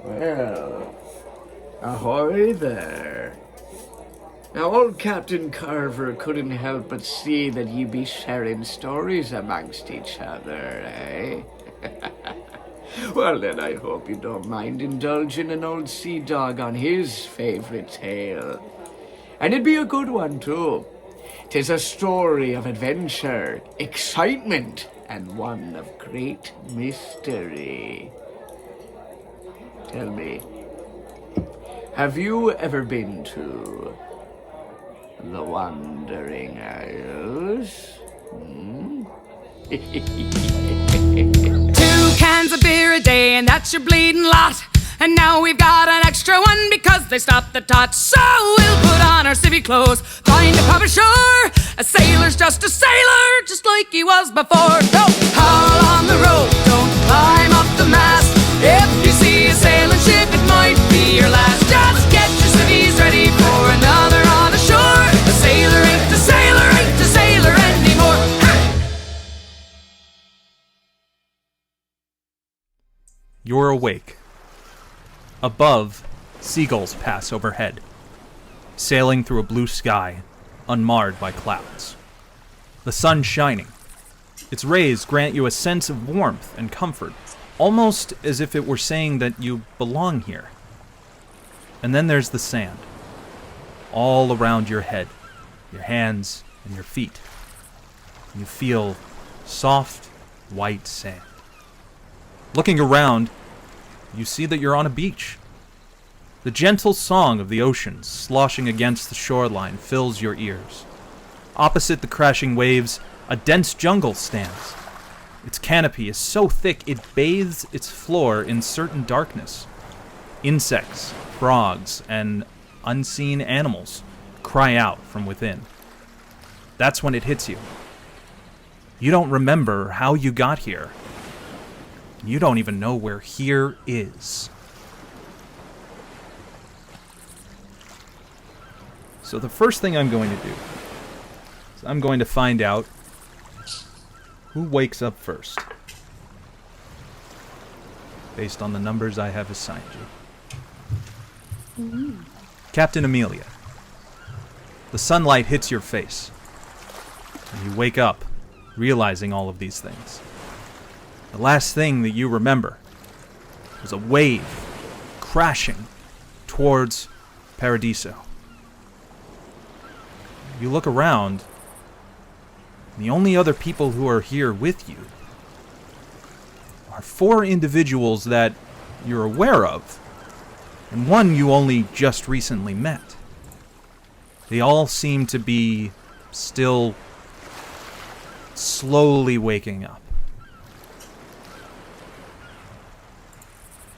Well, ahoy there. Now, old Captain Carver couldn't help but see that ye be sharing stories amongst each other, eh? Well, then I hope you don't mind indulging an old sea dog on his favorite tale. And it'd be a good one, too. 'Tis a story of adventure, excitement, and one of great mystery. Tell me, have you ever been to the Wandering Isles? 2 cans of beer a day, and that's your bleeding lot. And now we've got an extra one because they stopped the tots. So we'll put on our civvy clothes, find a pub ashore. A sailor's just a sailor, just like he was before. Don't haul on the rope, don't climb up the mast. If you see a sailing ship, it might be your last. Just get your civvies ready for another on the shore. A sailor ain't a sailor, ain't a sailor anymore. You're awake. Above, seagulls pass overhead, sailing through a blue sky, unmarred by clouds. The sun shining. Its rays grant you a sense of warmth and comfort, almost as if it were saying that you belong here. And then there's the sand, all around your head, your hands, and your feet. You feel soft, white sand. Looking around, you see that you're on a beach. The gentle song of the ocean sloshing against the shoreline fills your ears. Opposite the crashing waves, a dense jungle stands. Its canopy is so thick it bathes its floor in certain darkness. Insects, frogs, and unseen animals cry out from within. That's when it hits you. You don't remember how you got here. You don't even know where here is. So the first thing I'm going to do is I'm going to find out who wakes up first, based on the numbers I have assigned you. Captain Amelia, the sunlight hits your face, and you wake up realizing all of these things. The last thing that you remember was a wave crashing towards Paradiso. You look around, and the only other people who are here with you are 4 individuals that you're aware of, and one you only just recently met. They all seem to be still slowly waking up.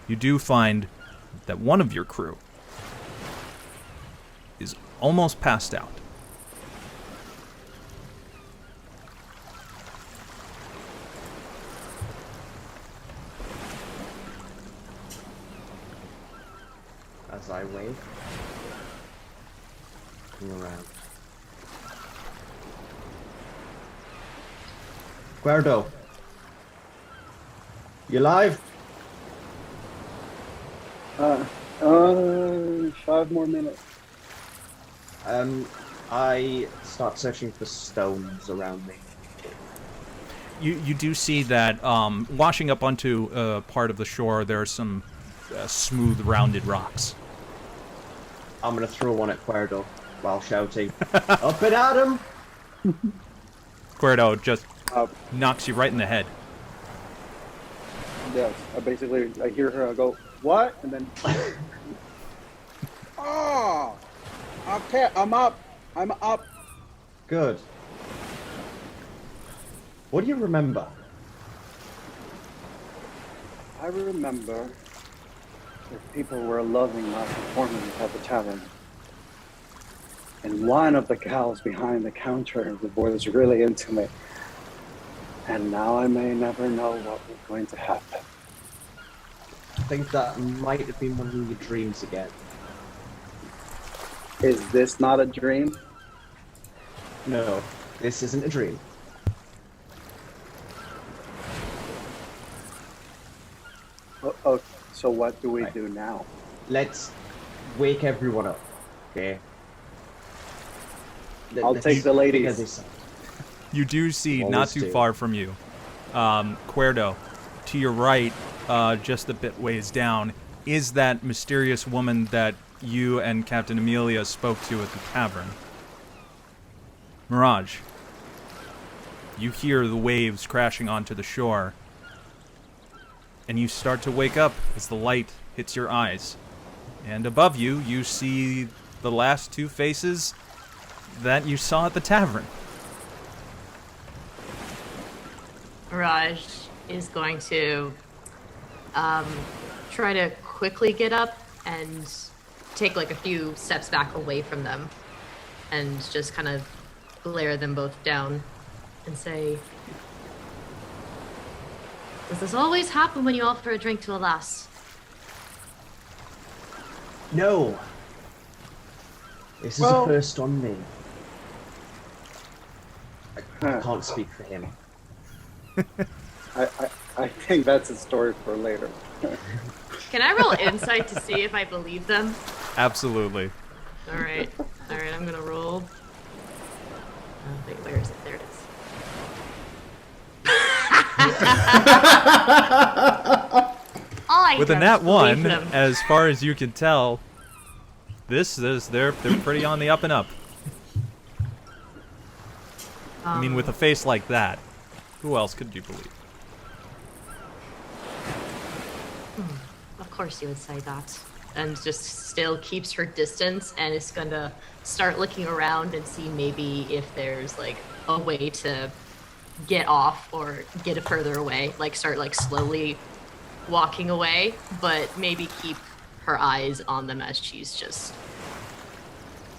You do find that one of your crew is almost passed out. As I wait, looking around. Kuerdo, you live? 5 more minutes. I start searching for stones around me. You do see that washing up onto part of the shore, there are some smooth, rounded rocks. I'm gonna throw one at Kuerdo while shouting, "Up and at him!" Kuerdo just knocks you right in the head. Yes, I hear her, I go, what? And then, oh, okay, I'm up. Good. What do you remember? I remember that people were loving my performance at the tavern. And one of the gals behind the counter was really into me. And now I may never know what was going to happen. I think that might have been one of your dreams again. Is this not a dream? No, this isn't a dream. So what do we Right. do now? Let's wake everyone up, okay? I'll Let's take the ladies. figure this out. You do see, Always not too do. far from you, Kuerdo, to your right, just a bit ways down, is that mysterious woman that you and Captain Amelia spoke to at the tavern. Mirage, you hear the waves crashing onto the shore, and you start to wake up as the light hits your eyes. And above you, you see the last two faces that you saw at the tavern. Mirage is going to try to quickly get up and take like a few steps back away from them and just kind of glare them both down and say, does this always happen when you offer a drink to a lass? No. This is Well- a first on me. I can't speak for him. I think that's a story for later. Can I roll insight to see if I believe them? Absolutely. Alright, I'm gonna roll. Oh, wait, where is it? There it is. I With a don't nat believe 1, them. as far as you can tell, they're pretty on the up and up. I mean, with a face like that, who else could you believe? Of course you would say that. And just still keeps her distance and is gonna start looking around and see maybe if there's like a way to get off or get further away. Like start like slowly walking away, but maybe keep her eyes on them as she's just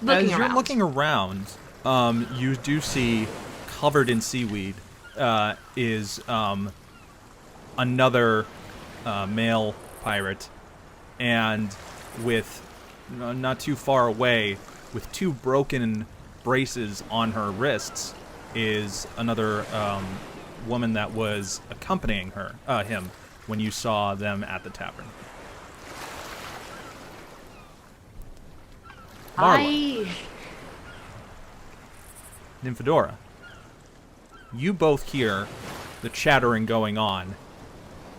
looking As around. you're looking around, you do see, covered in seaweed, is another male pirate, and with not too far away, with two broken braces on her wrists, is another woman that was accompanying him when you saw them at the tavern. Marlowe. Nymphadora, you both hear the chattering going on,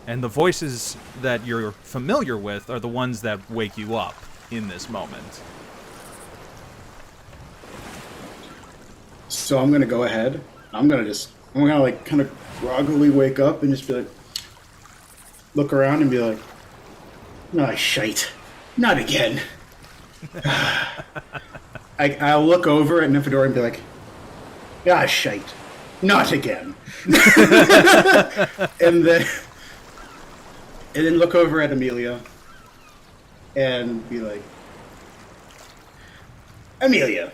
and the voices that you're familiar with are the ones that wake you up in this moment. So I'm gonna go ahead. I'm gonna like kind of groggily wake up and just be like, look around and be like, "Ah, shite, not again." I'll look over at Nymphadora and be like, "Ah, shite, not again." and then look over at Amelia and be like, "Amelia,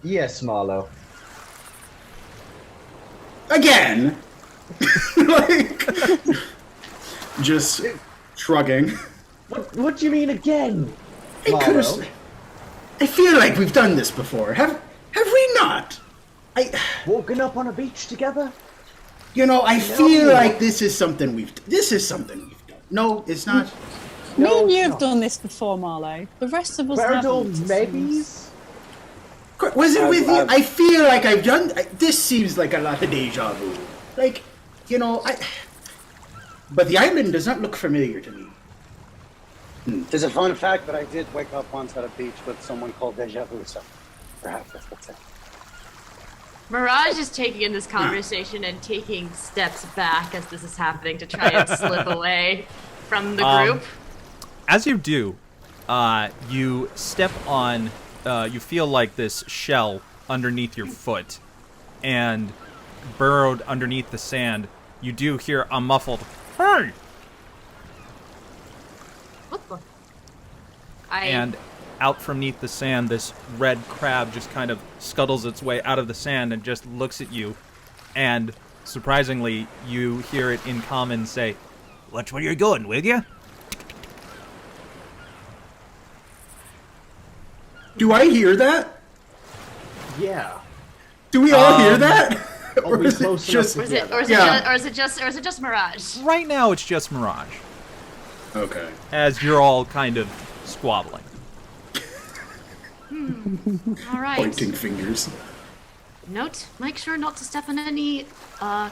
Yes, Marlowe. again?" Like, just shrugging. What do you mean again? I could Marlowe? have. I feel like we've done this before. Have we not? Woken up on a beach together? I feel like this is something we've done. No, it's not. Me and you have done this before, Marlowe. The rest of us Veritable haven't. maybes? Was it with you? I feel like I've done. This seems like a lot of deja vu. Like, but the island does not look familiar to me. There's a fun fact that I did wake up once at a beach with someone called Deja Vu, so perhaps that's what's it. Mirage is taking in this conversation and taking steps back as this is happening to try and slip away from the group. As you do, you step on, you feel like this shell underneath your foot, and burrowed underneath the sand, you do hear a muffled, "Hey!" What the? And out from beneath the sand, this red crab just kind of scuttles its way out of the sand and just looks at you. And surprisingly, you hear it in common say, "Watch where you're going, will ya?" Do I hear that? Yeah. Do we all hear that? Are we is it close just? enough Or is it Yeah. just Mirage? Right now, it's just Mirage. Okay. as you're all kind of squabbling. All right. Pointing fingers. Note, make sure not to step on any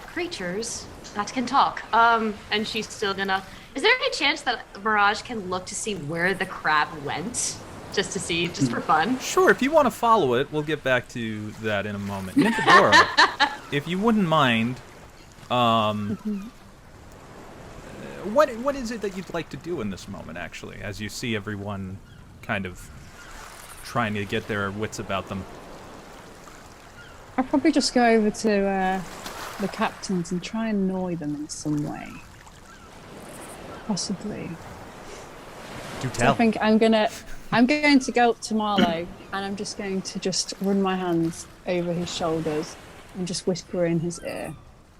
creatures that can talk. And she's still gonna. Is there any chance that Mirage can look to see where the crab went? Just to see, just for fun. Sure, if you want to follow it, we'll get back to that in a moment. Nymphadora, if you wouldn't mind, what is it that you'd like to do in this moment, actually, as you see everyone kind of trying to get their wits about them? I'll probably just go over to the captains and try and annoy them in some way. Possibly. Do So tell. I think I'm going to go up to Marlowe and I'm just going to run my hands over his shoulders and just whisper in his ear.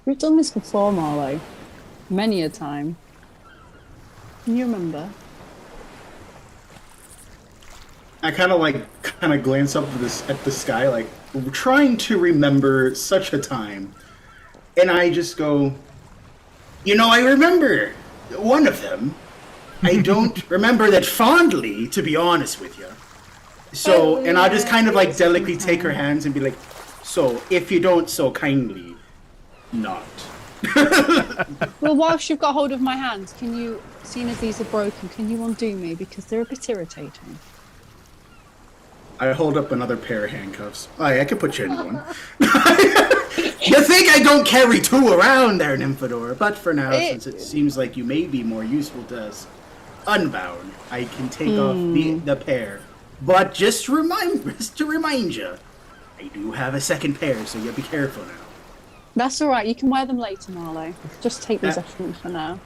We've done this before, Marlowe. Many a time. Can you remember? I kind of glance up at the sky, like trying to remember such a time, and I just go, I remember one of them. I don't remember that fondly, to be honest with you. So, and I'll just kind of like delicately take her hands and be like, so if you don't so kindly, not. Well, whilst you've got hold of my hands, can you, seeing as these are broken, can you undo me? Because they're a bit irritating. I hold up another pair of handcuffs. I could put you in one. You think I don't carry two around there, Nymphadora, but for now, since it seems like you may be more useful to us unbound, I can take off the pair. But just to remind you, I do have a second pair, so you be careful now. That's all right. You can wear them later, Marlowe. Just take these off for now.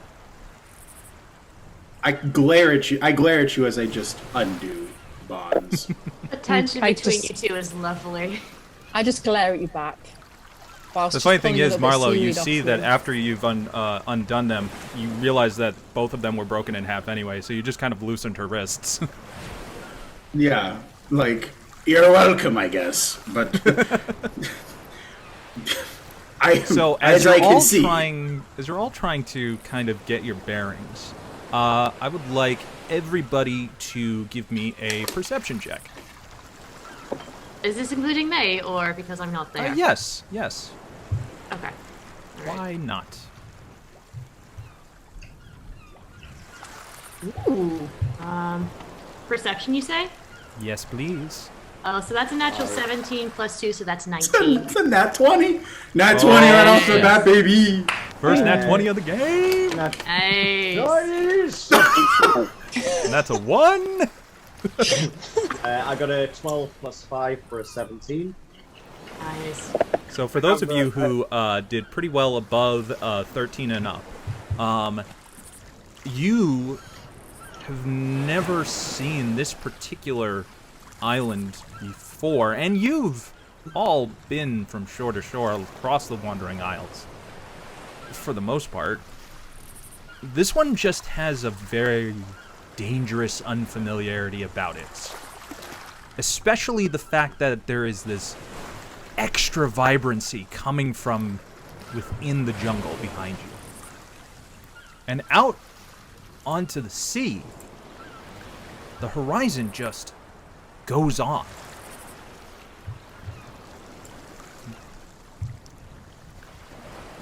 I glare at you as I just undo bonds. The tension between you two is lovely. I just glare at you back. The funny thing is, Marlowe, you see that after you've undone them, you realize that both of them were broken in half anyway, so you just kind of loosened her wrists. Yeah, like, you're welcome, I guess, but... So as you're all trying to kind of get your bearings, I would like everybody to give me a perception check. Is this including me, or because I'm not there? Yes. Okay. Why not? Ooh. Perception, you say? Yes, please. Oh, so that's a natural 17 plus 2, so that's 19. It's a nat 20. Nat 20 right off the bat, baby. First nat 20 of the game. Nice. And that's a 1. I got a 12 plus 5 for a 17. Nice. So for those of you who did pretty well above 13 and up, you have never seen this particular island before, and you've all been from shore to shore across the Wandering Isles, for the most part. This one just has a very dangerous unfamiliarity about it. Especially the fact that there is this extra vibrancy coming from within the jungle behind you. And out onto the sea, the horizon just goes on.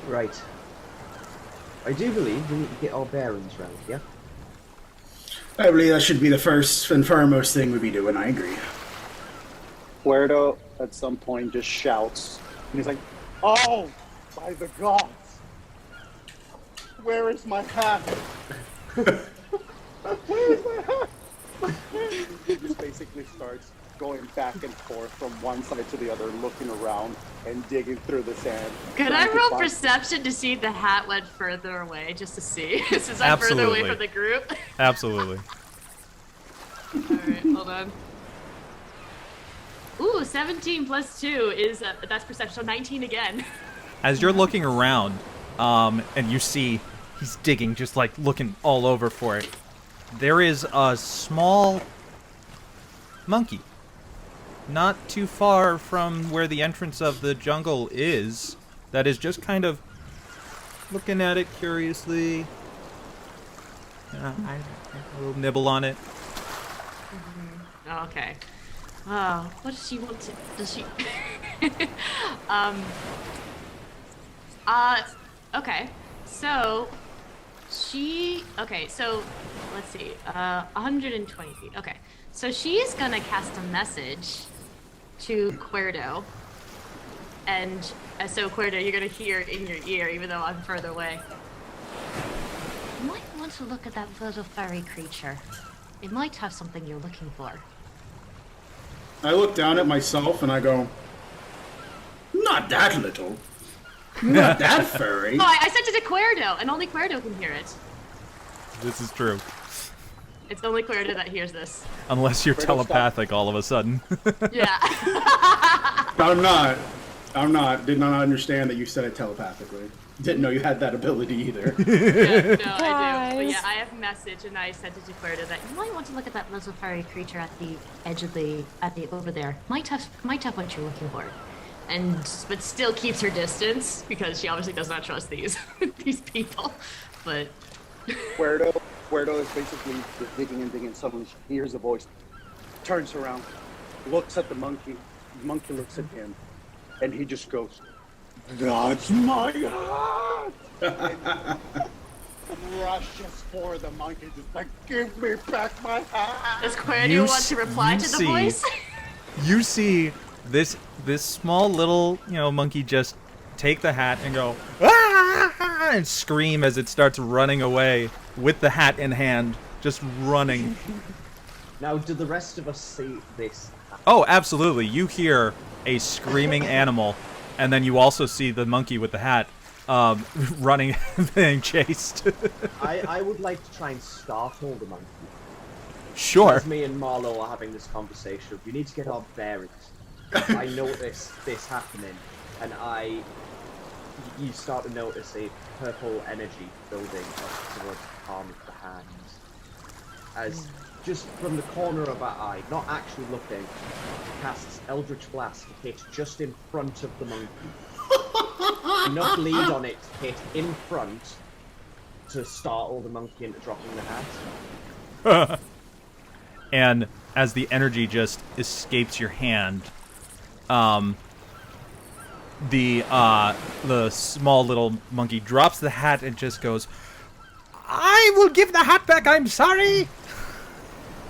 Right. I do believe we need to get our bearings round, yeah? I believe that should be the first and foremost thing we'd be doing, I agree. Kuerdo at some point just shouts, and he's like, "Oh, by the gods! Where is my hat? Where is my hat?" He just basically starts going back and forth from one side to the other, looking around and digging through the sand. Could I roll perception to see if the hat went further away, just to see? Since I'm further away from the group. Absolutely. Alright, hold on. Ooh, 17 plus 2 is, that's perception, so 19 again. As you're looking around, and you see he's digging, just like looking all over for it, there is a small monkey. Not too far from where the entrance of the jungle is, that is just kind of looking at it curiously. A little nibble on it. Oh, okay. Oh, what does she want to? Does she? Okay. So, Okay. So, let's see. 120 feet. Okay. So she's gonna cast a message to Kuerdo, and so Kuerdo, you're gonna hear it in your ear, even though I'm further away. You might want to look at that little furry creature. It might have something you're looking for. I look down at myself and I go, not that little. Not that furry. Oh, I sent it to Kuerdo, and only Kuerdo can hear it. This is true. It's only Kuerdo that hears this. Unless you're telepathic all of a sudden. Yeah. I'm not. Did not understand that you said it telepathically. Didn't know you had that ability either. Yeah, no, I do. But yeah, I have a message, and I sent it to Corina that you might want to look at that little furry creature at the edge of the over there. Might have what you're looking for, but still keeps her distance because she obviously does not trust these people. But Kuerdo is basically digging and digging. Suddenly she hears a voice, turns around, looks at the monkey. The monkey looks at him, and he just goes, "That's my heart!" and rushes for the monkey, just like, "Give me back my heart!" Does Kuerdo want to reply to the voice? You see this small little monkey just take the hat and go ah! and scream as it starts running away with the hat in hand, just running. Now, do the rest of us see this? Oh, absolutely. You hear a screaming animal, and then you also see the monkey with the hat running, being chased. I would like to try and startle the monkey. Sure. As me and Marlowe are having this conversation, we need to get our bearings. I notice this happening, and you start to notice a purple energy building up towards the palm of the hand. As just from the corner of our eye, not actually looking, casts Eldritch Blast to hit just in front of the monkey. Enough lead on it to hit in front to startle the monkey into dropping the hat. And as the energy just escapes your hand, the small little monkey drops the hat and just goes, "I will give the hat back, I'm sorry,"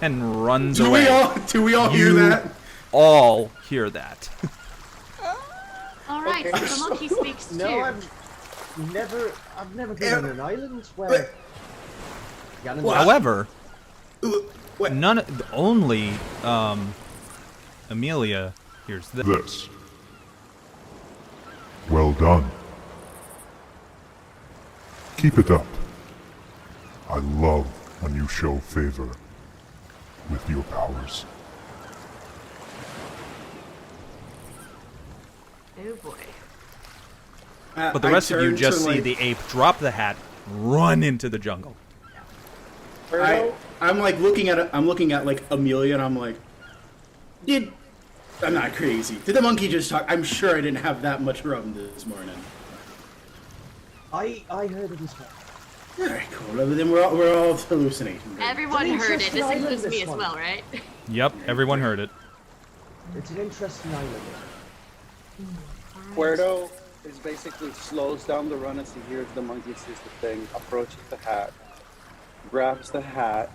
and runs away. Do we all hear that? All hear that. All right, Okay. so the monkey speaks too. No, I've never been on an island where. However, What? only Amelia hears This. Well done. Keep it up. I love when you show favor with your powers. Oh boy. But the rest of you just see the ape drop the hat, run into the jungle. I'm like looking at like Amelia, and I'm like, I'm not crazy. Did the monkey just talk? I'm sure I didn't have that much rum this morning. I heard it as well. All right, cool. Then we're all hallucinating. Everyone heard it. This includes me as well, right? Yep, everyone heard it. It's an interesting island. Kuerdo is basically slows down the run as he hears the monkey sees the thing, approaches the hat, grabs the hat,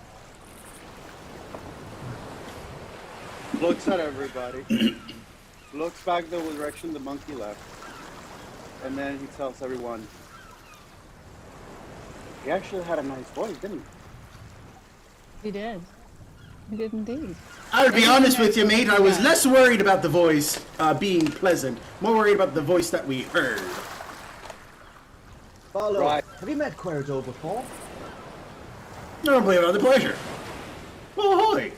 looks at everybody, looks back the direction the monkey left, and then he tells everyone, he actually had a nice voice, didn't he? He did. He did indeed. I'll be honest with you, mate. I was less worried about the voice being pleasant, more worried about the voice that we heard. Marlowe, Right. have you met Kuerdo before? Normally about the pleasure. Oh, hi.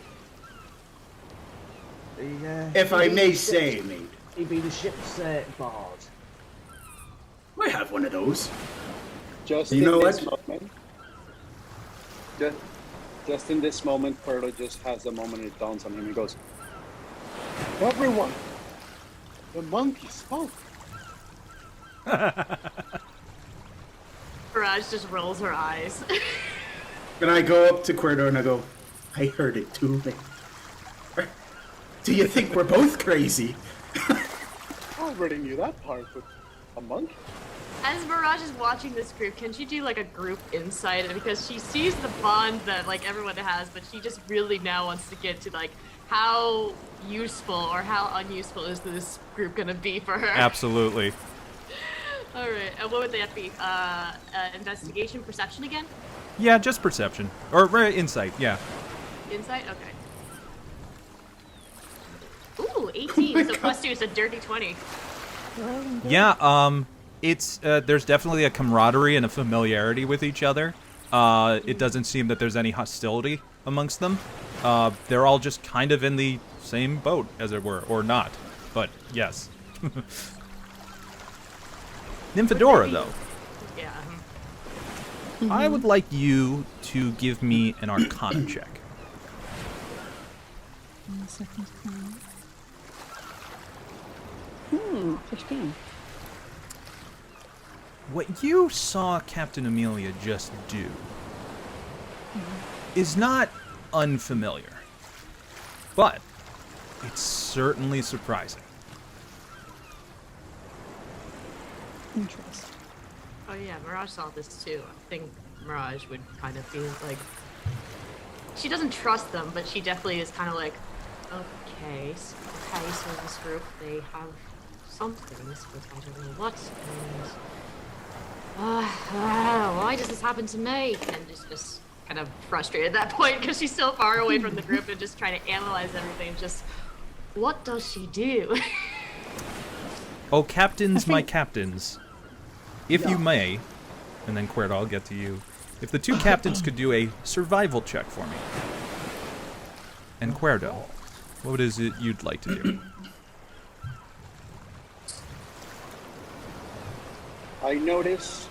If I may say, mate. He'd be the ship's bard. I have one of those. Just You know in this what? moment, just in this moment, Kuerdo just has a moment, it dawns on him, he goes, everyone, the monkey spoke. Mirage just rolls her eyes. And I go up to Kuerdo and I go, I heard it too, man. Do you think we're both crazy? I already knew that part, but a monk? As Mirage is watching this group, can she do like a group insight? Because she sees the bond that like everyone has, but she just really now wants to get to like how useful or how unuseful is this group gonna be for her? Absolutely. All right, and what would that be? Investigation, perception again? Yeah, just perception. Or insight, yeah. Insight? Okay. Ooh, 18, so plus 2 is a dirty 20. Yeah, it's there's definitely a camaraderie and a familiarity with each other. It doesn't seem that there's any hostility amongst them. They're all just kind of in the same boat, as it were, or not. But yes. Nymphadora, though. Yeah. I would like you to give me an Arcana check. 15. What you saw Captain Amelia just do is not unfamiliar, but it's certainly surprising. Interesting. Oh yeah, Mirage saw this too. I think Mirage would kind of feel like she doesn't trust them, but she definitely is kind of like, okay, so this group, they have something, but I don't know what, and why does this happen to me? And just kind of frustrated at that point because she's so far away from the group and just trying to analyze everything. Just what does she do? Oh, captains, my captains, if you may, and then Kuerdo, I'll get to you. If the two captains could do a survival check for me. And Kuerdo, what is it you'd like to do? I notice.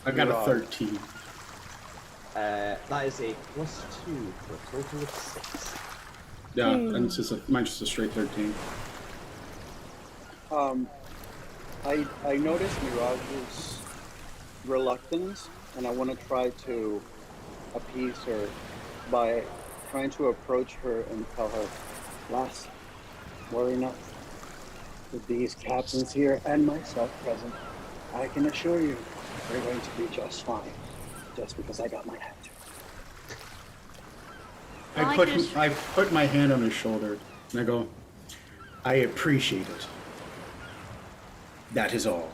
I got a 13. That is a plus 2 for a total of 6. Yeah, and it's just mine's just a straight 13. I notice Mirage's reluctance, and I want to try to appease her by trying to approach her and tell her, "Lass, worry not. With these captains here and myself present, I can assure you we're going to be just fine, just because I got my hat to." I put my hand on his shoulder and I go, I appreciate it. That is all.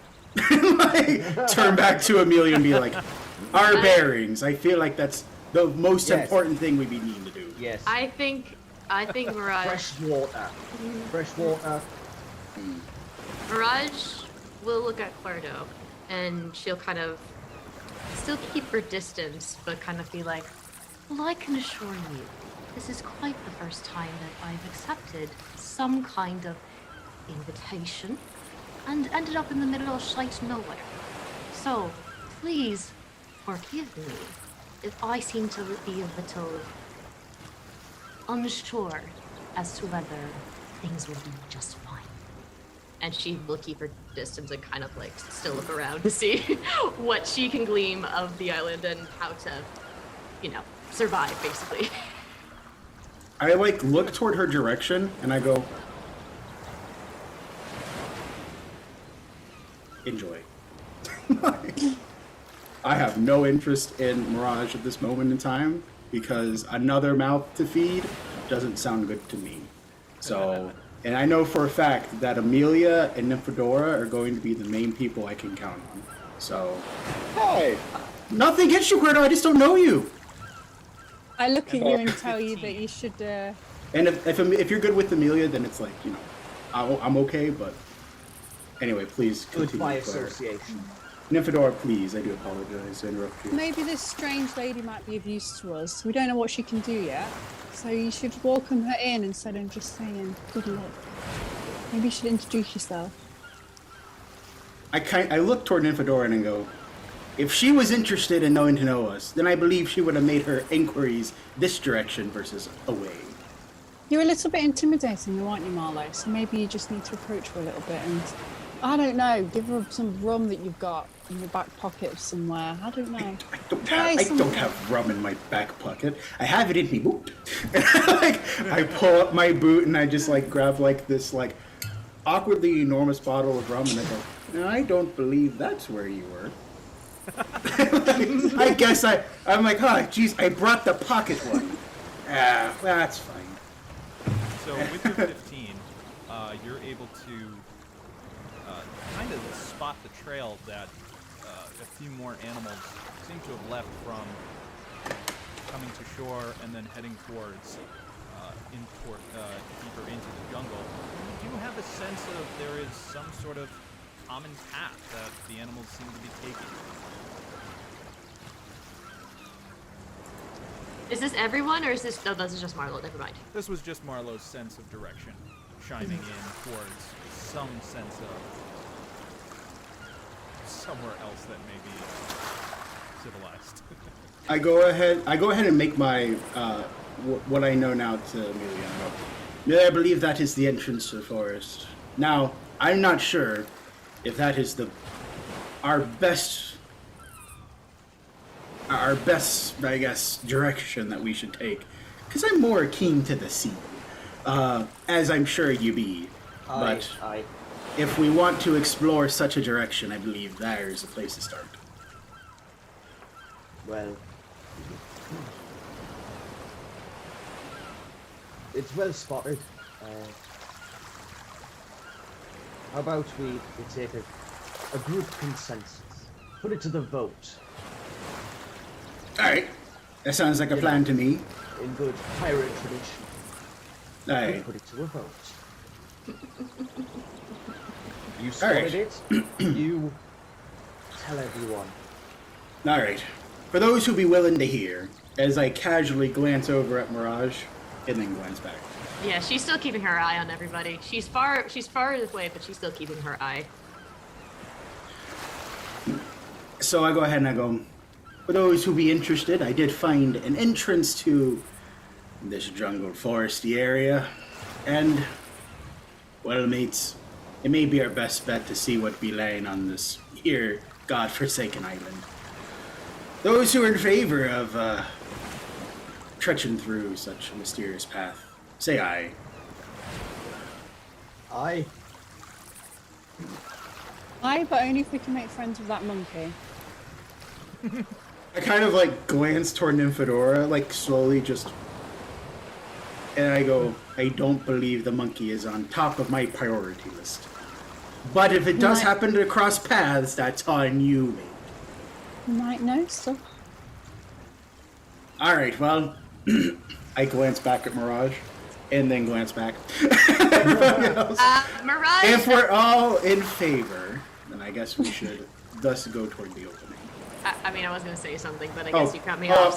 Turn back to Amelia and be like, our bearings. I feel like that's the most important thing we be needing to do. Yes. I think Mirage. Fresh water. Fresh water. Mirage will look at Kuerdo, and she'll kind of still keep her distance, but kind of be like, well, I can assure you, this is quite the first time that I've accepted some kind of invitation and ended up in the middle of shite nowhere. So, please forgive me if I seem to be a little unsure as to whether things will be just fine. And she will keep her distance and kind of like still look around to see what she can glean of the island and how to, survive, basically. I look toward her direction and I go, enjoy. I have no interest in Mirage at this moment in time because another mouth to feed doesn't sound good to me. So, and I know for a fact that Amelia and Nymphadora are going to be the main people I can count on. So, Hey! nothing against you, Kuerdo, I just don't know you. I look at you and tell you that you should. And if you're good with Amelia, then it's like, I'm okay, but anyway, please Good continue. by association. Nymphadora, please, I do apologize to interrupt you. Maybe this strange lady might be of use to us. We don't know what she can do yet. So you should welcome her in instead of just saying good luck. Maybe you should introduce yourself. I look toward Nymphadora and I go, if she was interested in knowing to know us, then I believe she would have made her inquiries this direction versus away. You're a little bit intimidating, aren't you, Marlowe? So maybe you just need to approach her a little bit and I don't know. Give her some rum that you've got in your back pocket somewhere. I don't know. I don't have rum in my back pocket. I have it in my boot. I pull up my boot and I just like grab like this like awkwardly enormous bottle of rum and I go, no, I don't believe that's where you were. I guess I'm like, oh, geez, I brought the pocket one. That's fine. So with your 15, you're able to kind of spot the trail that a few more animals seem to have left from coming to shore and then heading towards deeper into the jungle. Do you have a sense of there is some sort of common path that the animals seem to be taking? Is this everyone, or is this... No, this is just Marlowe. Never mind. This was just Marlowe's sense of direction, chiming in towards some sense of somewhere else that may be civilized. I go ahead and make my what I know now to Amelia. Yeah, I believe that is the entrance to the forest. Now, I'm not sure if that is our best, I guess, direction that we should take. Because I'm more keen to the sea, as I'm sure you be. But if we want to explore such a direction, I believe there is a place to start. Well, it's well spotted. How about we take a group consensus, put it to the vote. Alright, that sounds like a plan to me. In good pirate tradition. Alright. Put it to a vote. You spotted it, you tell everyone. Alright. For those who be willing to hear, as I casually glance over at Mirage, and then glance back. Yeah, she's still keeping her eye on everybody. She's far away, but she's still keeping her eye. So I go ahead and I go, for those who be interested, I did find an entrance to this jungle foresty area, and, well, mates, it may be our best bet to see what be laying on this here godforsaken island. Those who are in favor of trudging through such a mysterious path, say aye. Aye. Aye, but only if we can make friends with that monkey. I kind of like glance toward Nymphadora, like slowly just, and I go, I don't believe the monkey is on top of my priority list. But if it does happen to cross paths, that's on you, mate. You might know stuff. Alright, well, I glance back at Mirage, and then glance back at everybody else. Mirage! If we're all in favor, then I guess we should thus go toward the opening. I mean, I was gonna say something, but I guess you cut me off,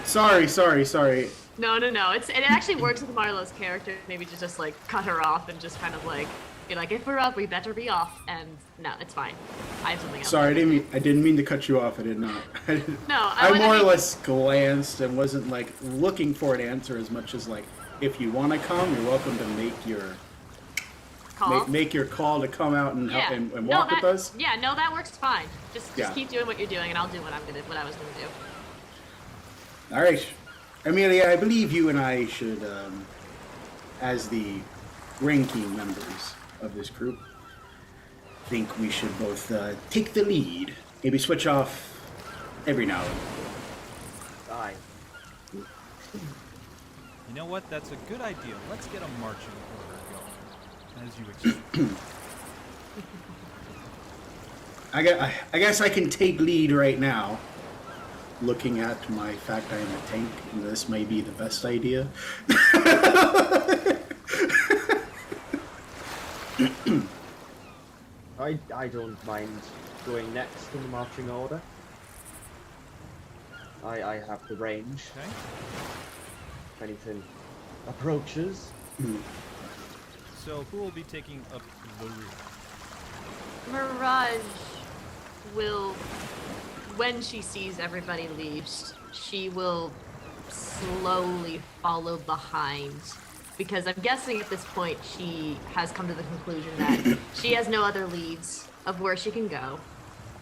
so... Sorry. No. It actually works with Marlowe's character, maybe to just, like, cut her off and just kind of, like, be like, if we're up, we better be off, and no, it's fine. I have something else. Sorry, I didn't mean to cut you off, I did not. I more or less glanced and wasn't, like, looking for an answer as much as, like, if you want to come, you're welcome to make your... Call? Make your call to come out and help and walk with us. Yeah, no, that works fine. Just keep doing what you're doing, and I'll do what I was gonna do. All right, Amelia, I believe you and I should, as the ranking members of this group, think we should both take the lead. Maybe switch off every now and then. Aye. You know what? That's a good idea. Let's get a marching order going. As you expect. I guess I can take lead right now. Looking at my fact I am a tank, this may be the best idea. I don't mind going next in the marching order. I have the range. Okay. If anything approaches. So who will be taking up the rear? Mirage will, when she sees everybody leave, she will slowly follow behind because I'm guessing at this point she has come to the conclusion that she has no other leads of where she can go.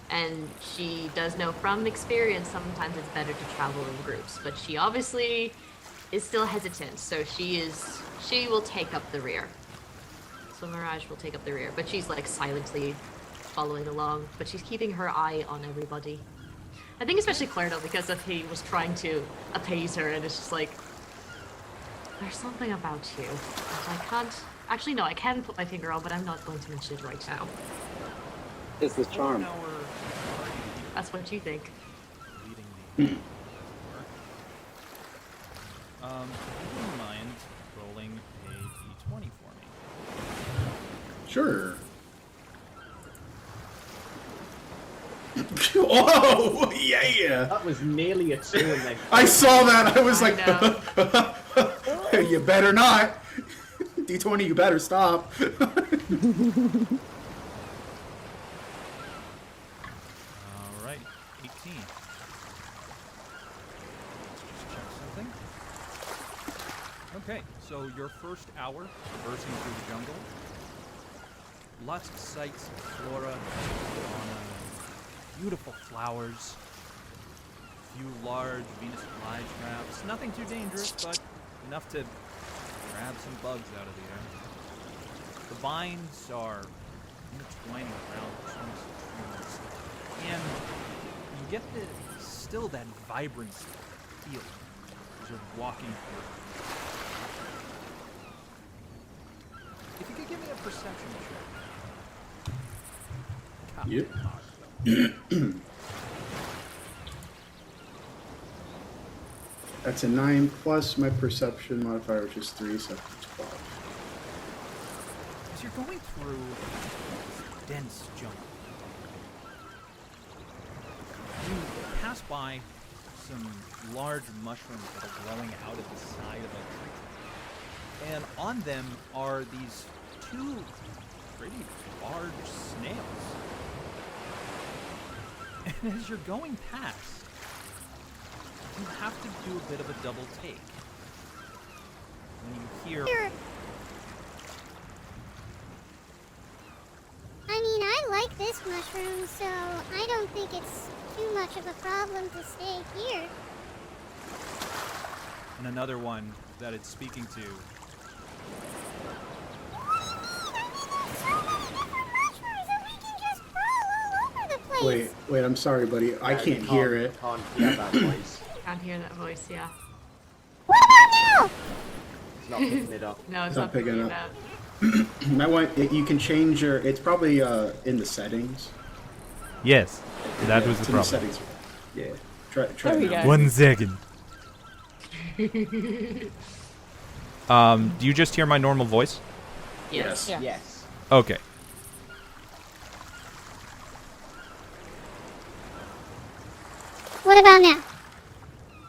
And she does know from experience sometimes it's better to travel in groups, but she obviously is still hesitant, so she will take up the rear. So Mirage will take up the rear, but she's like silently following along, but she's keeping her eye on everybody. I think especially Kuerdo, because of he was trying to appease her, and it's just like, there's something about you that I can't, actually no, I can put my finger on, but I'm not going to mention it right now. It's the charm. That's what you think. Would you mind rolling a d20 for me? Sure. Oh, yeah. That was nearly a 2 and then... I saw that. I was I like, you better not. D20, you better stop. Alright, 18. Let's just check something. Okay, so your first hour traversing through the jungle. Lots of sights, flora, fauna, beautiful flowers, a few large Venus flytraps. Nothing too dangerous, but enough to grab some bugs out of the air. The vines are intertwining around the trunks of trees, and you get still that vibrancy feel as you're walking through. If you could give me a perception check. Yep. That's a 9 plus my perception modifier, which is 3, so 12. As you're going through dense jungle, you pass by some large mushrooms that are growing out of the side of a tree. And on them are these 2 pretty large snails. And as you're going past, you have to do a bit of a double take. When you hear... I mean, I like this mushroom, so I don't think it's too much of a problem to stay here. And another one that it's speaking to. Wait, I'm sorry, buddy. I can't hear it. Can't hear that voice. Can't hear that voice, yeah. What about now? It's not picking it up. No, it's Not not picking picking up. it up. I want you can change your. It's probably in the settings. Yes, that Yeah, was it's the in problem. settings. Yeah. Try There we it now. go. 1 second. Do you just hear my normal voice? Yes. Yeah. Yes. Okay. What about now?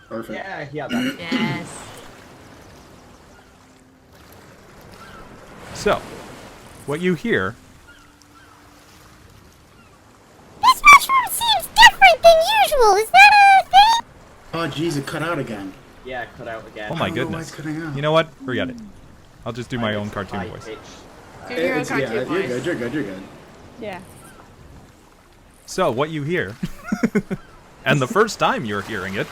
Perfect. Yeah, that. Yes. So, what you hear... This mushroom seems different than usual. Is that a thing? Oh, jeez, it cut out again. Yeah, cut out again. Oh my I don't know why goodness. it's cutting out. You know what? Forget it. I'll just do my And own it's cartoon high voice. pitch. Do your own It's- cartoon yeah, voice. you're good. Yeah. So, what you hear... and the first time you're hearing it...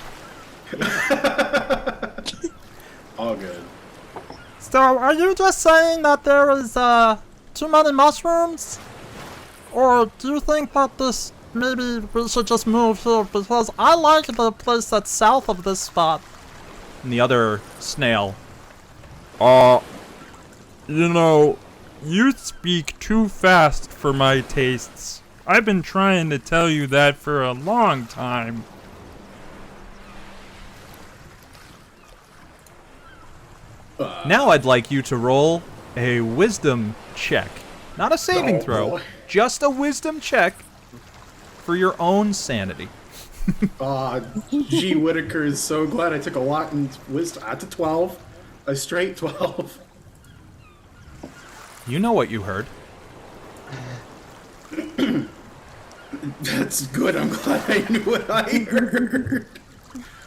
All good. So, are you just saying that there is, too many mushrooms? Or do you think that this, maybe we should just move here, because I like the place that's south of this spot? And the other snail... You know, you speak too fast for my tastes. I've been trying to tell you that for a long time. Now I'd like you to roll a wisdom check. Not a saving Oh, throw, boy. just a wisdom check for your own sanity. G. Whitaker is so glad I took a lot in wisdom. At 12. A straight 12. You know what you heard. That's good. I'm glad I knew what I heard.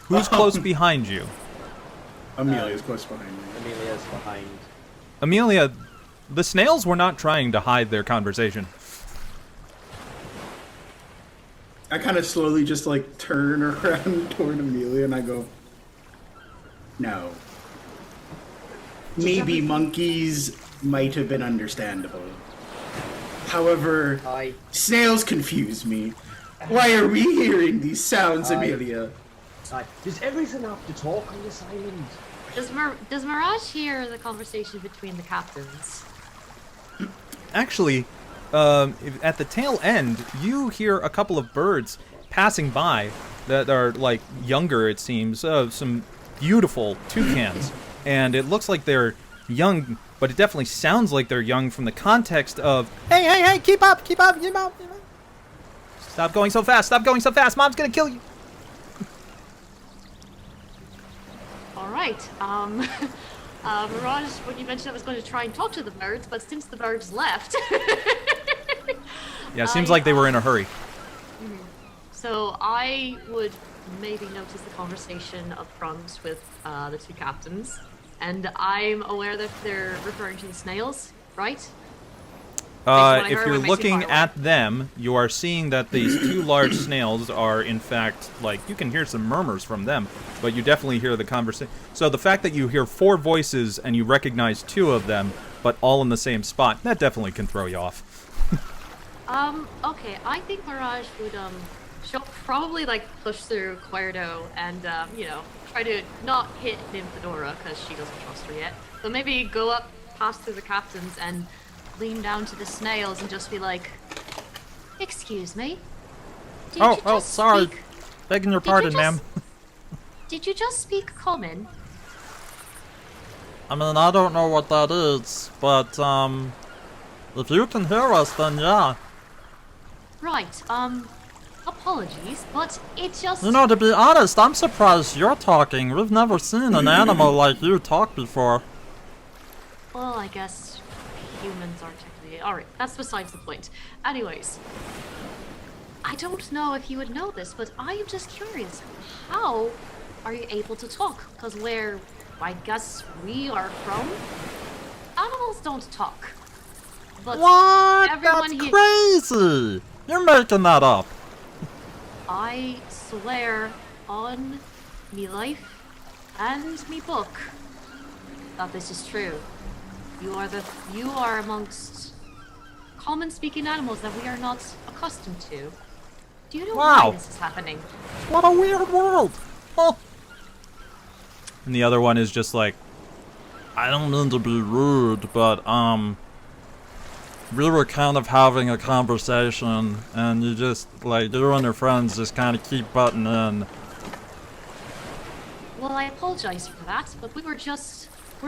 Who's close behind you? Amelia's close behind me. Amelia's behind. Amelia, the snails were not trying to hide their conversation. I kind of slowly just like turn around toward Amelia and I go, no. Maybe monkeys might have been understandable. However, snails confuse me. Why are we hearing these sounds, Amelia? Does everything have to talk on this island? Does Mirage hear the conversation between the captains? Actually, at the tail end, you hear a couple of birds passing by that are, like, younger, it seems. Some beautiful toucans. And it looks like they're young, but it definitely sounds like they're young from the context of, hey, keep up. Stop going so fast, Mom's gonna kill you. All right. Mirage, when you mentioned I was going to try and talk to the birds, but since the birds left... Yeah, it seems like they were in a hurry. So I would maybe notice the conversation up front with the two captains, and I'm aware that they're referring to the snails, right? If you're looking at them, you are seeing that these two large snails are, in fact, like, you can hear some murmurs from them, but you definitely hear the conversation. So the fact that you hear 4 voices and you recognize 2 of them, but all in the same spot, that definitely can throw you off. Okay, I think Mirage would, probably, like, push through Kuerdo and, try to not hit Nymphadora, because she doesn't trust her yet. So maybe go up, pass through the captains, and lean down to the snails and just be like, "Excuse me? Sorry. Begging your pardon, ma'am. Did you just speak common?" I mean, I don't know what that is, but, if you can hear us, then yeah. Right, apologies, but it just... You know, to be honest, I'm surprised you're talking. We've never seen an animal like you talk before. Well, I guess humans aren't technically... Alright, that's besides the point. Anyways, I don't know if you would know this, but I am just curious. How are you able to talk? Because where, I guess, we are from, animals don't talk. But what? Everyone That's crazy! You're making that up. I swear on me life and me book that this is true. You are amongst common speaking animals that we are not accustomed to. Do you know why this is happening? What a weird world! Oh. And the other one is just like, I don't mean to be rude, but, we were kind of having a conversation, and you just, like, you and your friends just kind of keep butting in. Well, I apologize for that, but we're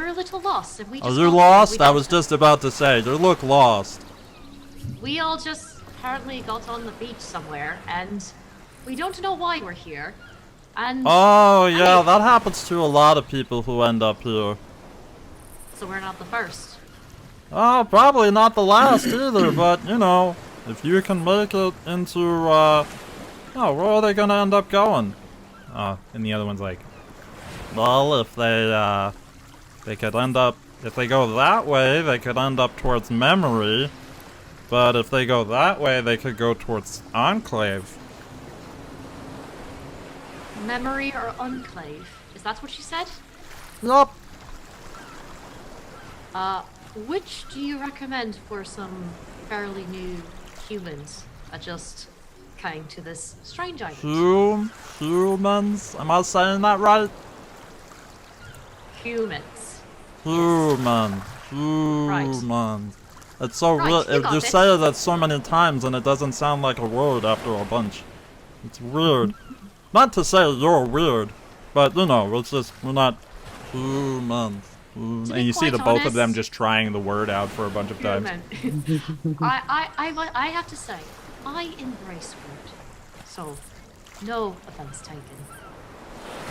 a little lost, and we just... Are you lost? I was just about to say, you look lost. We all just apparently got on the beach somewhere, and we don't know why we're here, and... Oh, yeah, that happens to a lot of people who end up here. So we're not the first. Oh, probably not the last either, but, you know, if you can make it into, oh, where are they gonna end up going? And the other one's like, well, if they could end up, if they go that way, they could end up towards Memory, but if they go that way, they could go towards Enclave. Memory or Enclave? Is that what you said? Yup. Which do you recommend for some fairly new humans that just came to this strange island? Humans? Am I saying that right? Humans. Humans. Humans. It's so weird. You say that so many times and it doesn't sound like a word after a bunch. It's weird. Not to say you're weird, but you know, it's just, we're not humans. And you see the both of them just trying the word out for a bunch of times. I have to say, I embrace word. So, no offense taken.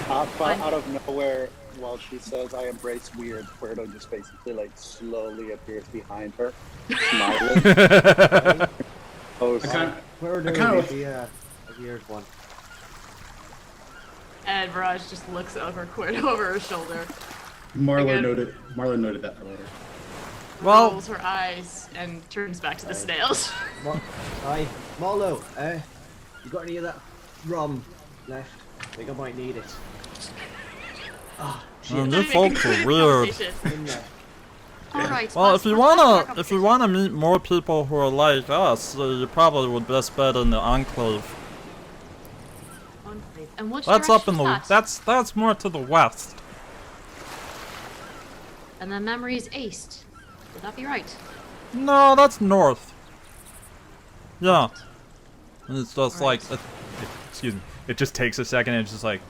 But out of nowhere, while she says I embrace weird, Kuerdo just basically like slowly appears behind her, smiling. Kuerdo would be a weird one. And Mirage just looks over Kuerdo over her shoulder. Marlowe Again. noted that for later. Well- rolls her eyes and turns back to the snails. Hi, Marlowe. You got any of that rum left? I think I might need it. Ah, Man, Trying you to make a folks good are weird. conversation. in there. Alright, Well, let's if you start our wanna conversation. meet more people who are like us, you probably would best bet in the Enclave. Enclave. And which That's up in direction the. is that? That's more to the west. And the memory is east. Would that be right? No, that's north. Yeah. And it's just Right. like, excuse me. It just takes a second and it's just like,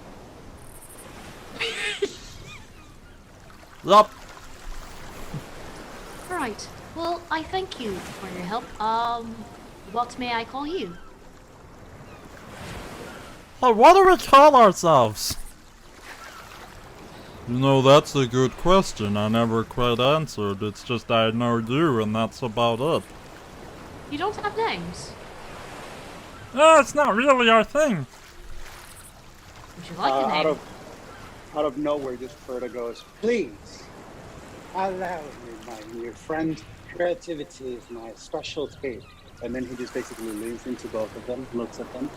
yup. Right. Well, I thank you for your help. What may I call you? Hey, what do we call ourselves? You know, that's a good question. I never quite answered. It's just I know you, and that's about it. You don't have names. Yeah, it's not really our thing. Would you like a name? Out of nowhere, just Kuerdo goes, please, allow me, my dear friend. Creativity is my specialty. And then he just basically leans into both of them, looks at them.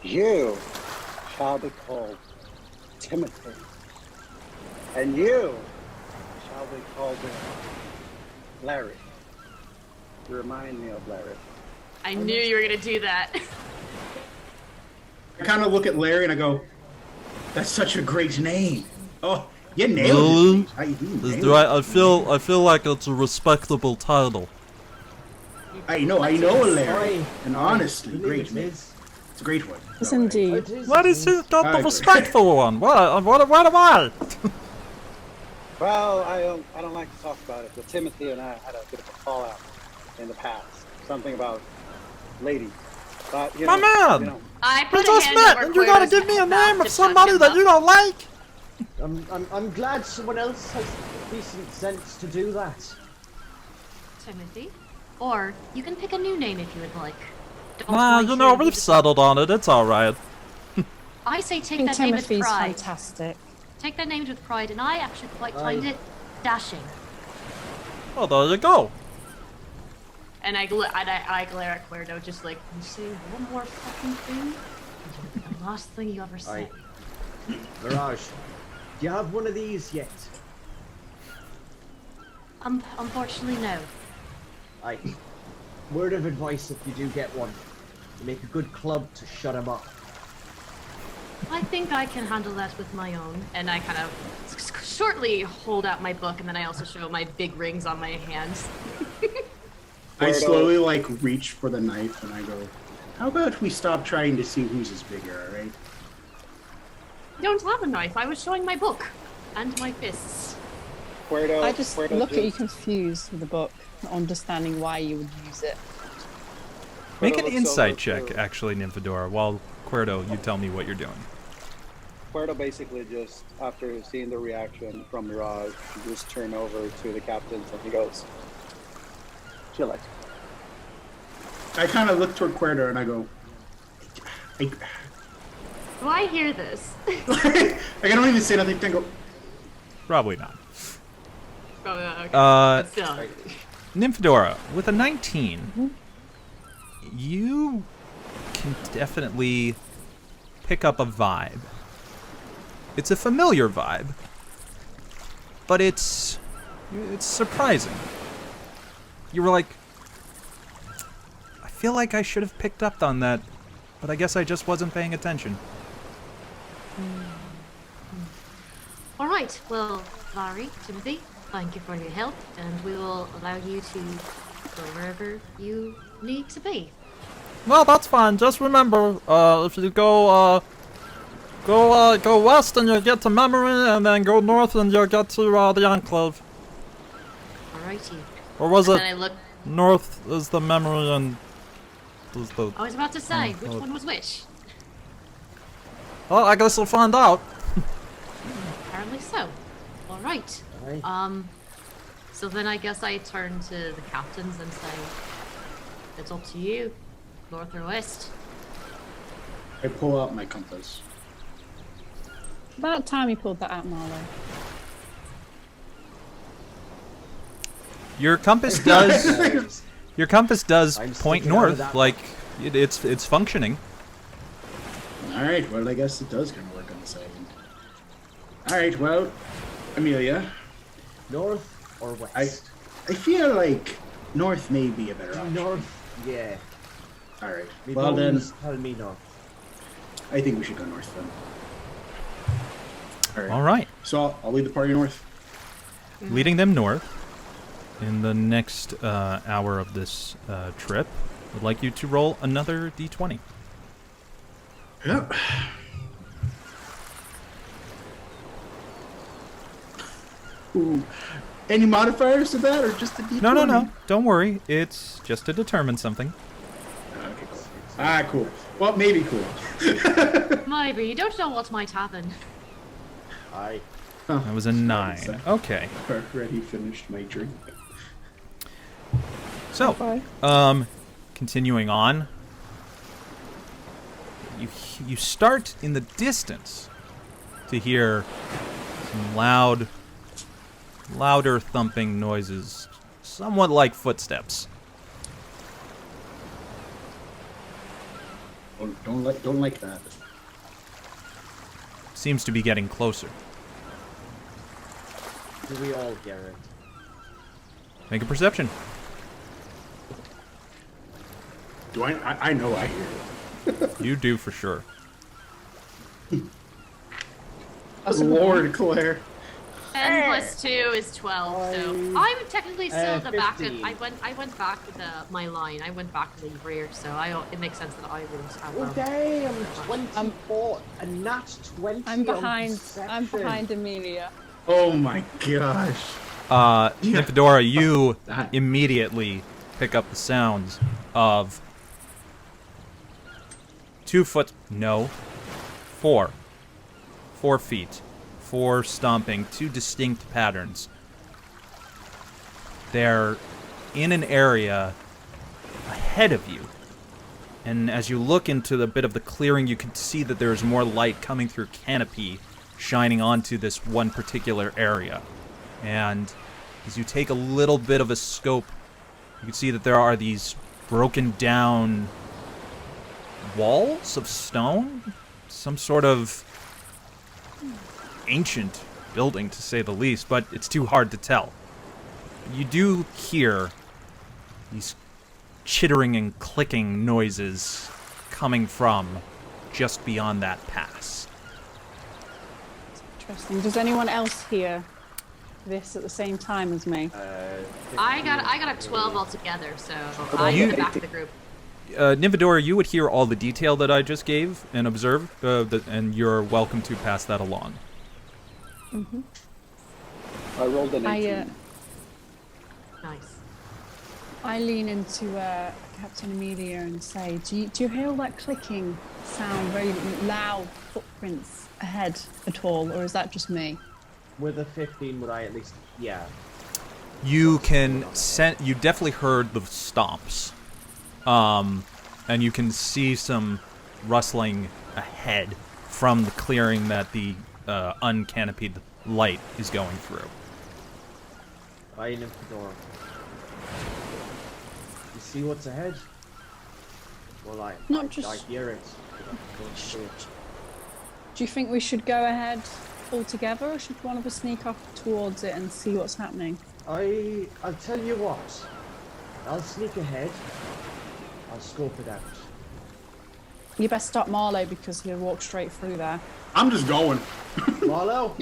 You shall be called Timothy. And you shall be called Larry. You remind me of Larry. I knew you were gonna do that. I kind of look at Larry and I go, "That's such a great name." Oh, you nailed it. Really? You nailed Do it. I feel like it's a respectable title. I know, Larry. Sorry. And honestly, I great believe name. it is. It's a great one. Yes, No, indeed. It is. What is he got I the agree. respectful one? What am I? Well, I don't like to talk about it, but Timothy and I had a bit of a fallout in the past. Something about lady. But, you My know, man! you know, I We put a just hand met, over and you gotta Kuerdo's give me a mouth name to of somebody shut that him you up. don't like. I'm glad someone else has decent sense to do that. Timothy. Or you can pick a new name if you would like. Don't Nah, mind you know, hearing we've me settled on it. It's alright. I say I take think that name with Timothy's pride. fantastic. Take that name with pride, and I actually quite find Aye. it dashing. Oh, there you go. And I glare at Kuerdo, just like, you say one more fucking thing, and the last thing you ever say. Mirage, do you have one of these yet? Unfortunately, no. Aye. Word of advice if you do get one. You make a good club to shut him up. I think I can handle that with my own. And I kind of shortly hold out my book, and then I also show my big rings on my hands. I slowly reach for the knife and I go, "How about we stop trying to see whose is bigger, all right?" I don't have a knife. I was showing my book and my fists. Kuerdo, I just Kuerdo look at you just- confused with the book, not understanding why you would use it. make an looks insight over check, to- actually, Nymphadora, while Kuerdo, you tell me what you're doing. Kuerdo basically just, after seeing the reaction from Mirage, he just turned over to the captains and he goes, chill it. I kind of look toward Kuerdo and I go, Do I hear this? I don't even say nothing. I go, Probably not. Oh, okay. Uh, But still. Nymphadora, with a 19, you can definitely pick up a vibe. It's a familiar vibe, but it's surprising. You were like, I feel like I should have picked up on that, but I guess I just wasn't paying attention. All right. Well, Larry, Timothy, thank you for your help, and we will allow you to go wherever you need to be. Well, that's fine. Just remember, if you go west and you'll get to Memory, and then go north and you'll get to the Enclave. Alrighty. Or was And it then I look. north is the Memory and is the? I was about to say which Oh. one was which. Well, I guess we'll find out. Apparently so. All right. Aye. So then I guess I turn to the captains and say, "It's up to you, north or west." I pull out my compass. About time you pulled that out, Marlowe. Your compass does. Your compass does I'm point sticking out of north, that like it's functioning. All right. Well, I guess it does kind of work on the side. All right. Well, Amelia, North or west? I feel like north may be a better option. North, yeah. All right. Me Well then, bones tell me north. I think we should go north then. All right. All right, So I'll lead the party north. leading them north. In the next hour of this trip, I'd like you to roll another d20. Yep. Ooh. Any modifiers to that, or just a D20? No. Don't worry. It's just to determine something. Okay, cool. Ah, cool. Well, maybe cool. Maybe. You don't know what might happen. Aye. That was a 9. Okay. Already finished my drink. So, Okay. continuing on, you start in the distance to hear some louder thumping noises, somewhat like footsteps. Don't like that. Seems to be getting closer. Do we all hear it? Make a perception. Do I know I hear it. You do for sure. Lord Claire. 10 plus 2 is 12, so I'm technically still at the back. Of, 15. I went back with my line. I went back to the rear, so it makes sense that I would have. Oh damn! 24, and not 20. I'm on behind. I'm perception. behind Amelia. Oh my gosh. Nymphadora, you immediately pick up the sounds of 2 foot, no, 4 feet, 4 stomping, 2 distinct patterns. They're in an area ahead of you. And as you look into the bit of the clearing, you can see that there's more light coming through canopy, shining onto this one particular area. And as you take a little bit of a scope, you can see that there are these broken down walls of stone, some sort of ancient building to say the least, but it's too hard to tell. You do hear these chittering and clicking noises coming from just beyond that pass. Interesting. Does anyone else hear this at the same time as me? I got a 12 altogether, so I'm in the back of the group. Nymphadora, you would hear all the detail that I just gave and observed, and you're welcome to pass that along. Mm-hmm. I rolled an 18. Nice. I lean into Captain Amelia and say, do you hear all that clicking sound, very loud footprints ahead at all, or is that just me? With a 15, would I at least? Yeah. You can you definitely heard the stomps. And you can see some rustling ahead from the clearing that the uncanopied light is going through. I Nymphadora. You see what's ahead? Well, I hear it. I don't see it. Do you think we should go ahead all together, or should one of us sneak off towards it and see what's happening? I'll tell you what. I'll sneak ahead. I'll scope it out. You best stop Marlowe because he'll walk straight through there. I'm just going. Marlowe.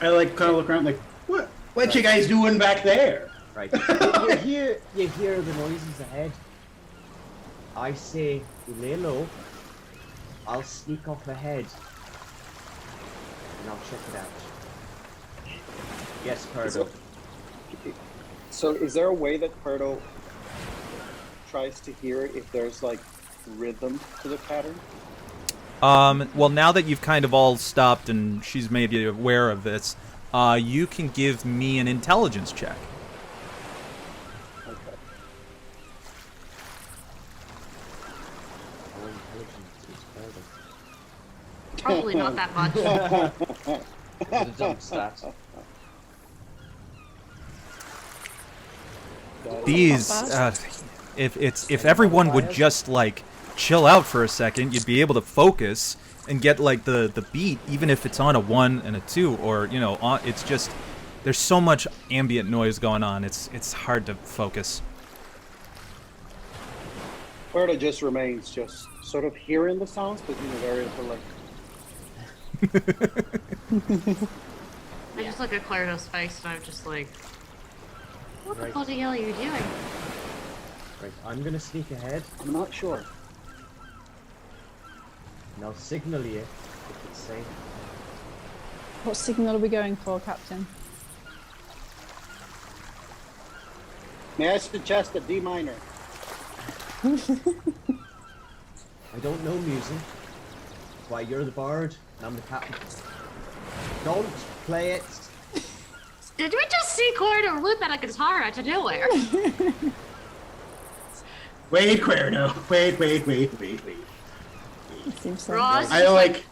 I kind of look around like, what you guys doing back there? Right. you hear the noises ahead. I say, you lay low. I'll sneak off ahead. And I'll check it out. Yes, Kuerdo. So is there a way that Kuerdo tries to hear if there's like rhythm to the pattern? Well, now that you've kind of all stopped and she's made you aware of this, you can give me an intelligence check. Okay. Probably not that much. It's a dump stat. These, if everyone would just like chill out for a second, you'd be able to focus and get like the beat, even if it's on a 1 and a 2, or you know, it's just there's so much ambient noise going on. It's hard to focus. Kuerdo just remains just sort of hearing the sounds, but in a very like. I just look at Kuerdo's face and I'm just like, what the Right. bloody hell are you doing? Right, I'm gonna sneak ahead, I'm not sure. and I'll signal you if it's safe. What signal are we going for, Captain? May I suggest a D minor? I don't know music. That's why you're the bard, and I'm the captain. Don't play it. Did we just see Kuerdo whip at a guitar out of nowhere? Wait, Kuerdo. Wait. It seems so. Ross? I like.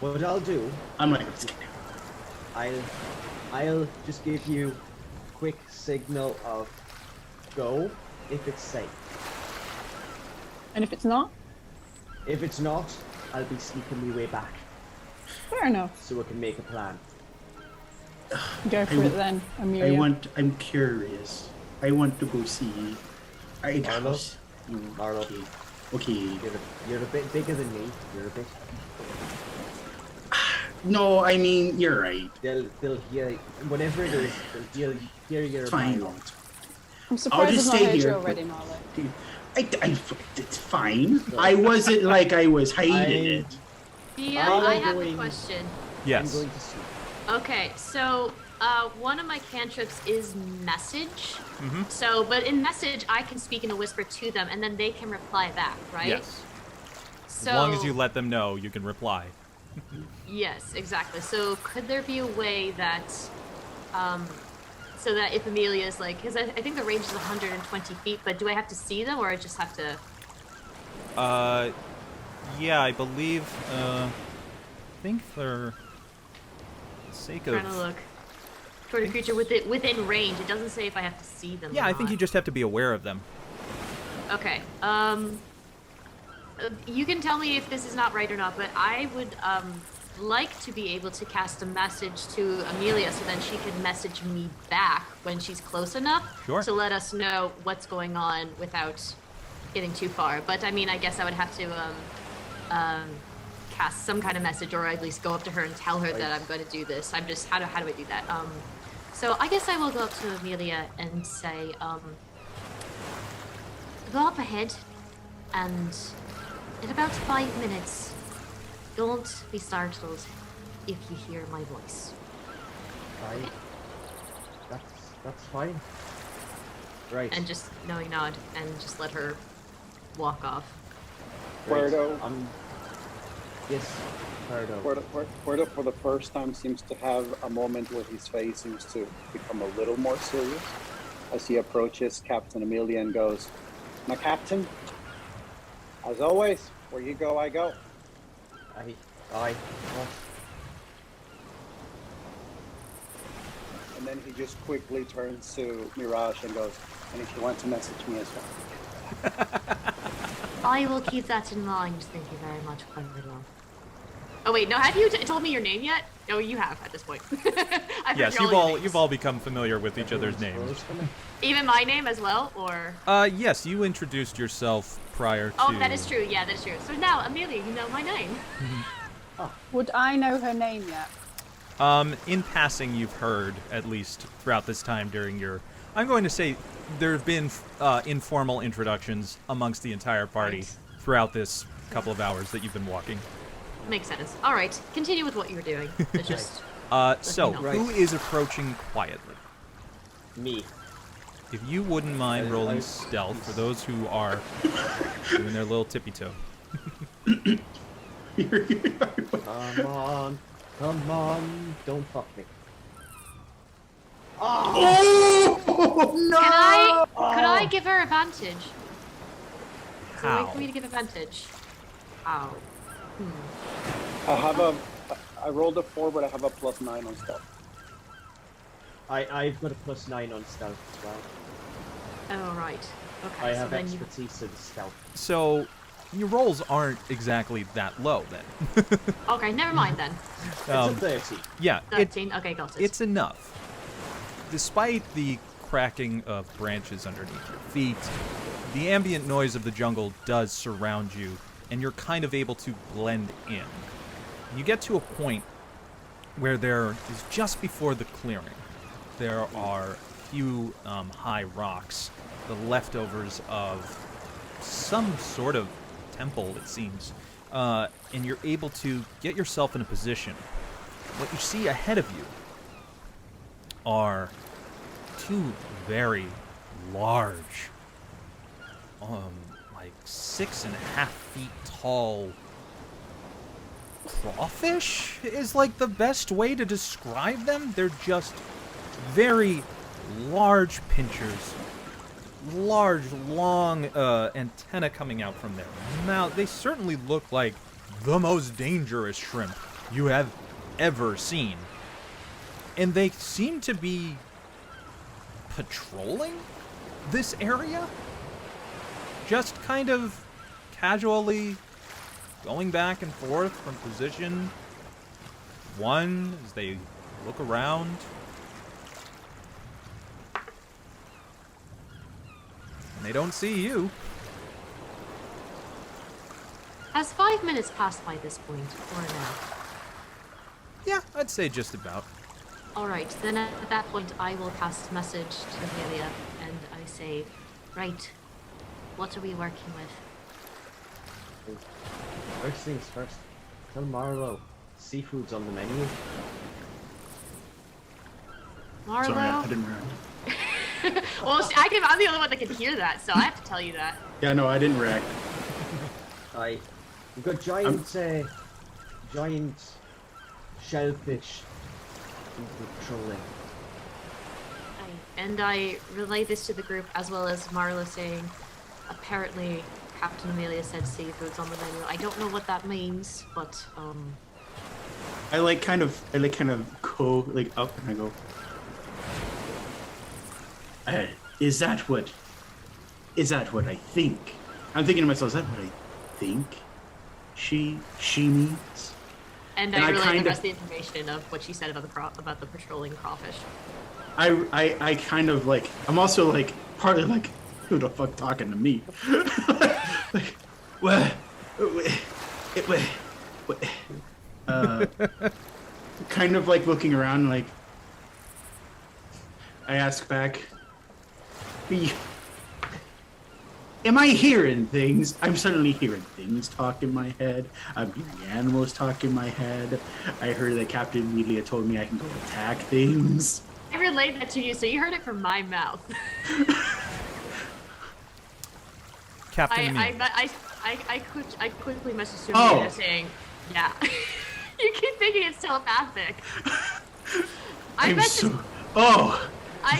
What I'll do, I'm like. I'll just give you a quick signal of go if it's safe. And if it's not, If it's not, I'll be sneaking my way back fair enough. so we can make a plan. Go for it then, Amelia. I'm curious. I want to go see. Marlowe? Marlowe. Okay. You're a bit bigger than me. You're a bit. No, I mean you're right. They'll hear whatever it is. They'll hear your Fine. monologue. I'm surprised just I've not stay heard you here. already, Marlowe. It's fine. I wasn't like I was hiding I- it. Yeah, I'm I have a going- question. Yes. I'm going to sleep. Okay, so one of my cantrips is message. Mm-hmm. So, but in message, I can speak in a whisper to them, and then they can reply back, right? Yes. So, As long as you let them know, you can reply. Yes, exactly. So, could there be a way that, so that if Amelia is like, because I think the range is 120 feet, but do I have to see them, or I just have to? Yeah, I believe. I think for the sake of. Trying to look toward a creature within range. It doesn't say if I have to see them. Yeah, or I think not. you just have to be aware of them. Okay. You can tell me if this is not right or not, but I would like to be able to cast a message to Amelia so then she can message me back when she's close enough Sure. to let us know what's going on without getting too far. But I mean, I guess I would have to cast some kind of message, or at least go up to her and tell her that I'm going to do this. I'm just how do I do that? So I guess I will go up to Amelia and say, go up ahead, and in about 5 minutes, don't be startled if you hear my voice. Right. That's fine. Right. And just knowing nod, and just let her walk off. Kuerdo. Yes, Kuerdo. Kuerdo for the first time seems to have a moment where his face seems to become a little more serious as he approaches Captain Amelia and goes, "My captain, as always, where you go, I go." Aye. And then he just quickly turns to Mirage and goes, "And if you want to message me as well." I will keep that in mind. Thank you very much, Corina. Oh wait, no, have you told me your name yet? No, you have at this point. I've Yes, heard your you've all become familiar with each other's names. Even my name as well, or? Yes, you introduced yourself prior to. Oh, that is true. Yeah, that is true. So now, Amelia, you know my name. Would I know her name yet? In passing, you've heard, at least throughout this time during your. I'm going to say there have been informal introductions amongst the entire party throughout this couple of hours that you've been walking. Makes sense. All right, continue with what you were doing. It's just. So, me know. who is approaching quietly? Me. If you wouldn't mind rolling stealth for those who are doing their little tippy toe. Come on, don't fuck me. Oh no! Could I give her advantage? Is there a way How? for me to give advantage? Ow. I rolled a 4, but I have a +9 on stealth. I've got a +9 on stealth as well. Oh, right. Okay, I so have then you... expertise in stealth. So, your rolls aren't exactly that low, then. Okay, never mind then. It's a 30. Yeah, 13, okay, got it. it's enough. Despite the cracking of branches underneath your feet, the ambient noise of the jungle does surround you, and you're kind of able to blend in. You get to a point where there is, just before the clearing, there are a few high rocks, the leftovers of some sort of temple, it seems, and you're able to get yourself in a position. What you see ahead of you are two very large, like 6.5 feet tall crawfish is like the best way to describe them. They're just very large pinchers, large, long antenna coming out from their mouth. They certainly look like the most dangerous shrimp you have ever seen. And they seem to be patrolling this area, just kind of casually going back and forth from position one as they look around. And they don't see you. Has 5 minutes passed by this point, or no? Yeah, I'd say just about. Alright, then at that point I will cast message to Amelia, and I say, right, what are we working with? First things first, tell Marlowe, seafood's on the menu. Marlowe? Sorry, I didn't react. Well, see, I'm the only one that can hear that, so I have to tell you that. Yeah, no, I didn't react. We've got giant, giant shellfish patrolling. And I relay this to the group, as well as Marlowe saying, apparently Captain Amelia said seafood's on the menu. I don't know what that means, but I kind of go up and I go, is that what I think? I'm thinking to myself, is that what I think she means? And I relay the rest of the information of what she said about the patrolling crawfish. I kind of like, I'm also like partly like, who the fuck talking to me? Like, kind of like looking around, like I ask back, am I hearing things? I'm suddenly hearing things talk in my head. I'm hearing animals talk in my head. I heard that Captain Amelia told me I can go attack things. I relayed that to you, so you heard it from my mouth. Captain Amelia. I quickly messaged to Amelia saying, yeah. You keep thinking it's telepathic. I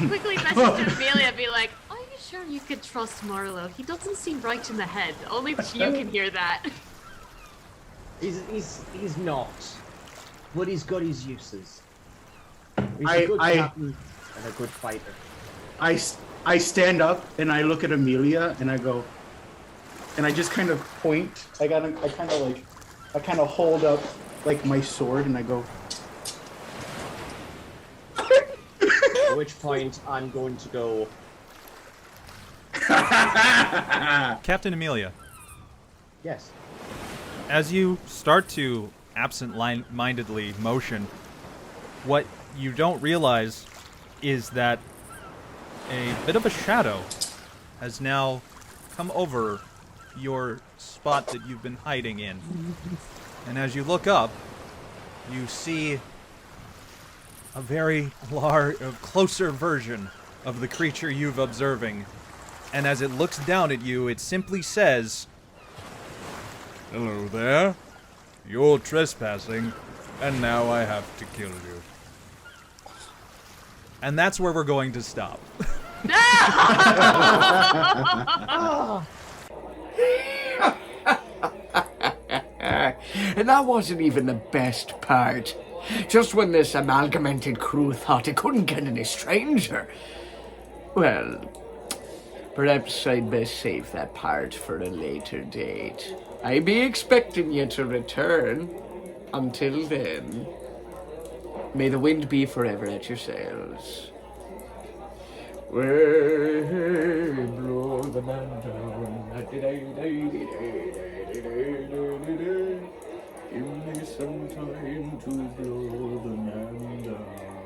quickly messaged to Amelia and be like, are you sure you could trust Marlowe? He doesn't seem right in the head. Only you can hear that. He's not. But he's got his uses. He's a good captain and a good fighter. I stand up and I look at Amelia and I go, and I just kind of point. I kind of hold up like my sword and I go. At which point I'm going to go. Captain Amelia. Yes. As you start to absent-mindedly motion, what you don't realize is that a bit of a shadow has now come over your spot that you've been hiding in. And as you look up, you see a very closer version of the creature you've observing. And as it looks down at you, it simply says, "Hello there. You're trespassing, and now I have to kill you." And that's where we're going to stop. And that wasn't even the best part. Just when this amalgamated crew thought it couldn't get any stranger. Well, perhaps I'd best save that part for a later date. I be expecting you to return. Until then, may the wind be forever at your sails. Way blow the man down. Give me some time to blow the man down.